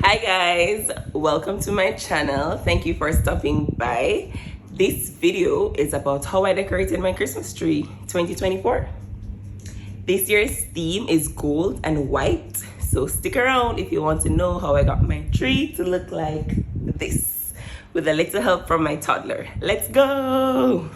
Hi guys, welcome to my channel. Thank you for stopping by. This video is about how I decorated my Christmas tree 2024. This year's theme is gold and white, so stick around if you want to know how I got my tree to look like this with a little help from my toddler. Let's go!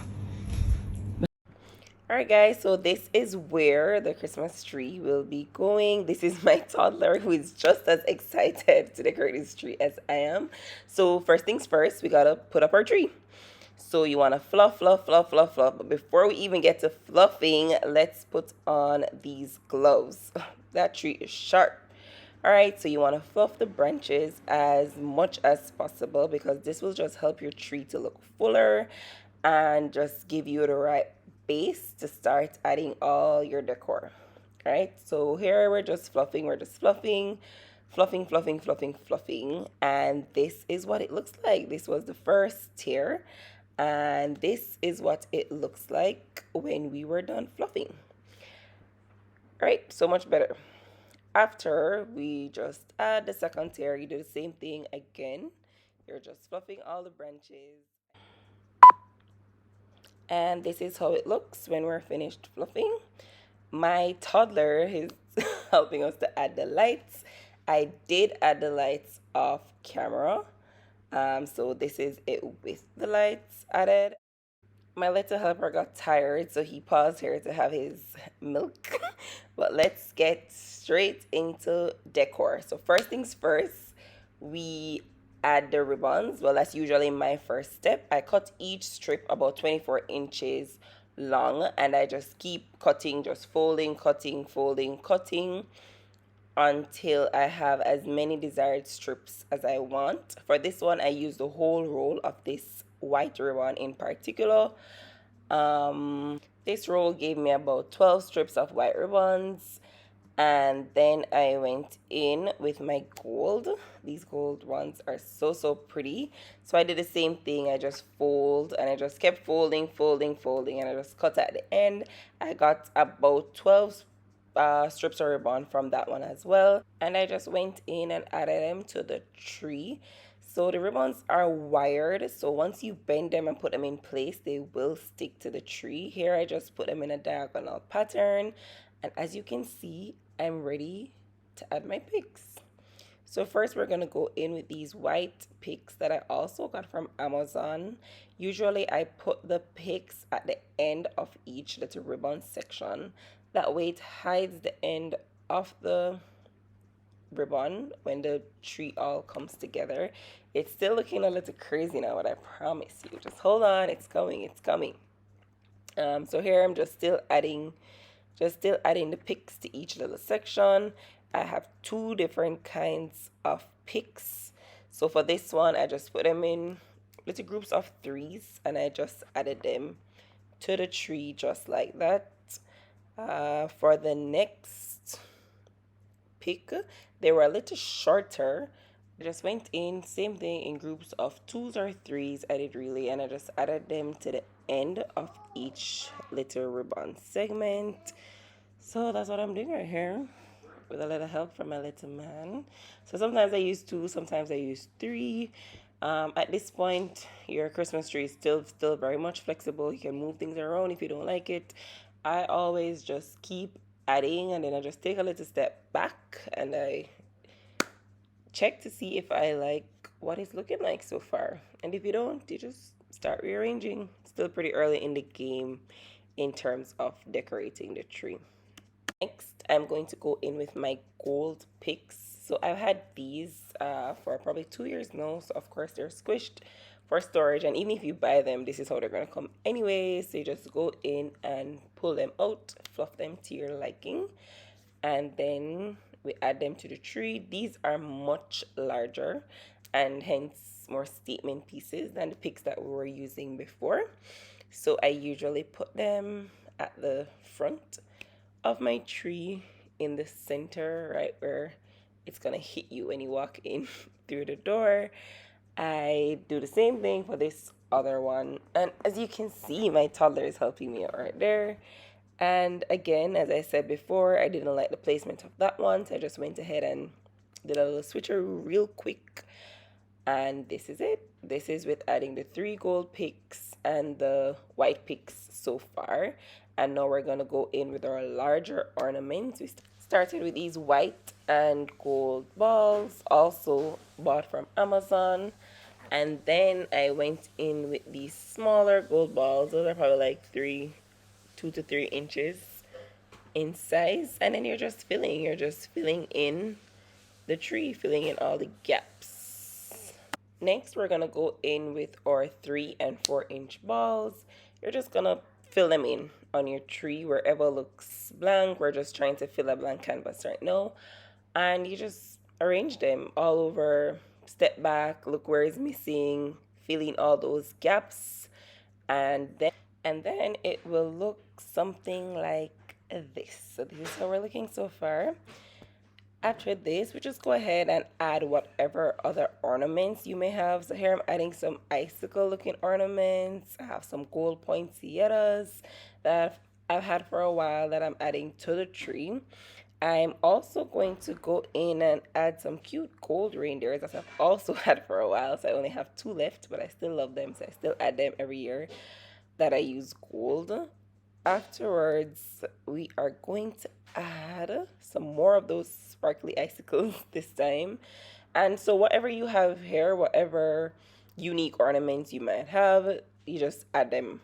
Alright guys, so this is where the Christmas tree will be going. This is my toddler who is just as excited to decorate his tree as I am. So first things first, we gotta put up our tree. So you wanna fluff, fluff, fluff, fluff, fluff. But before we even get to fluffing, let's put on these gloves. That tree is sharp. Alright, so you wanna fluff the branches as much as possible because this will just help your tree to look fuller and just give you the right base to start adding all your decor. All right, so here we're just fluffing, fluffing, fluffing, and this is what it looks like. This was the first tier, and this is what it looks like when we were done fluffing. All right, so much better. After we just add the second tier, you do the same thing again. You're just fluffing all the branches. And this is how it looks when we're finished fluffing. My toddler is helping us to add the lights. I did add the lights off camera. So this is it with the lights added. My little helper got tired, so he paused here to have his milk. But let's get straight into decor. So first things first, we add the ribbons. Well, that's usually my first step. I cut each strip about 24 inches long, and I just keep cutting, just folding, cutting, folding, cutting until I have as many desired strips as I want. For this one, I use the whole roll of this white ribbon in particular. This roll gave me about 12 strips of white ribbons, and then I went in with my gold. These gold ones are so pretty. So I did the same thing. I just fold, and I just kept folding, and I just cut at the end. I got about 12 strips of ribbon from that one as well, and I just went in and added them to the tree. So the ribbons are wired, so once you bend them and put them in place, they will stick to the tree. Here I just put them in a diagonal pattern, and as you can see, I'm ready to add my picks. So first we're going to go in with these white picks that I also got from Amazon. Usually I put the picks at the end of each little ribbon section. That way it hides the end of the ribbon when the tree all comes together. It's still looking a little crazy now, but I promise you, just hold on, it's coming. So here I'm just still adding the picks to each little section. I have two different kinds of picks. So for this one, I just put them in little groups of threes, and I just added them to the tree just like that. For the next pick, they were a little shorter. I just went in, same thing, in groups of twos or threes. I did really, and I just added them to the end of each little ribbon segment. So that's what I'm doing right here with a little help from my little man. So sometimes I use two, sometimes I use three. At this point, your Christmas tree is still very much flexible. You can move things around if you don't like it. I always just keep adding, and then I just take a little step back and I check to see if I like what it's looking like so far. And if you don't, you just start rearranging. Still pretty early in the game in terms of decorating the tree. Next, I'm going to go in with my gold picks. So I've had these for probably 2 years now. So of course they're squished for storage, and even if you buy them, this is how they're going to come anyway. So you just go in and pull them out, fluff them to your liking, and then we add them to the tree. These are much larger and hence more statement pieces than the picks that we were using before. So I usually put them at the front of my tree in the center, right where it's gonna hit you when you walk in through the door. I do the same thing for this other one, and as you can see, my toddler is helping me out right there. And again, as I said before, I didn't like the placement of that one, so I just went ahead and did a little switcheroo real quick, and this is it. This is with adding the three gold picks and the white picks so far. And now we're gonna go in with our larger ornaments. We started with these white and gold balls, also bought from Amazon. And then I went in with these smaller gold balls. Those are probably like 2 to 3 inches in size. And then you're just filling in the tree, filling in all the gaps. Next, we're gonna go in with our 3 and 4 inch balls. You're just gonna fill them in on your tree wherever looks blank. We're just trying to fill a blank canvas right now. And you just arrange them all over, step back, look where it's missing, fill in all those gaps, and then it will look something like this. So this is how we're looking so far. After this, we just go ahead and add whatever other ornaments you may have. So here I'm adding some icicle looking ornaments. I have some gold poinsettias that I've had for a while that I'm adding to the tree. I'm also going to go in and add some cute gold reindeers that I've also had for a while. So I only have two left, but I still love them. So I still add them every year that I use gold. Afterwards, we are going to add some more of those sparkly icicles this time. And so whatever you have here, whatever unique ornaments you might have, you just add them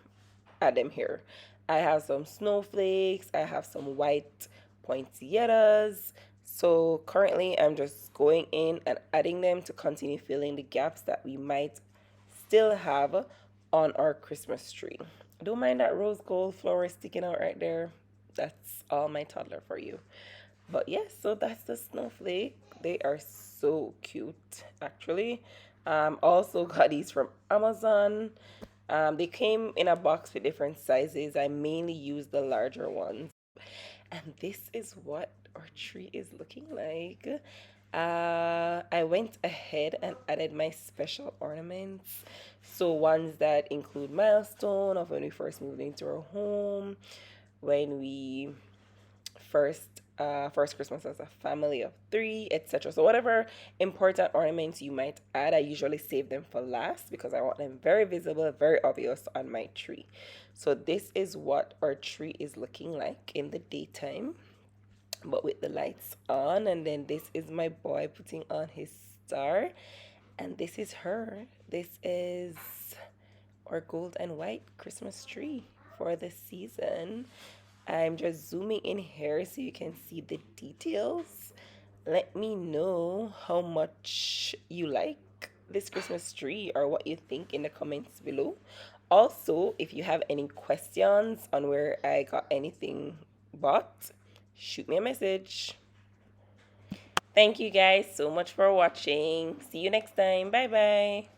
here. I have some snowflakes, I have some white poinsettias. So currently I'm just going in and adding them to continue filling the gaps that we might still have on our Christmas tree. Don't mind that rose gold flower sticking out right there. That's all my toddler for you. But yes, so that's the snowflake. They are so cute, actually. Also got these from Amazon. They came in a box with different sizes. I mainly use the larger ones. And this is what our tree is looking like. I went ahead and added my special ornaments. So ones that include milestone of when we first moved into our home, when we first Christmas as a family of three, etc. So whatever important ornaments you might add, I usually save them for last because I want them very visible, very obvious on my tree. So this is what our tree is looking like in the daytime, but with the lights on. And then this is my boy putting on his star, and this is her. This is our gold and white Christmas tree for the season. I'm just zooming in here so you can see the details. Let me know how much you like this Christmas tree or what you think in the comments below. Also, if you have any questions on where I got anything bought, shoot me a message. Thank you guys so much for watching. See you next time. Bye bye.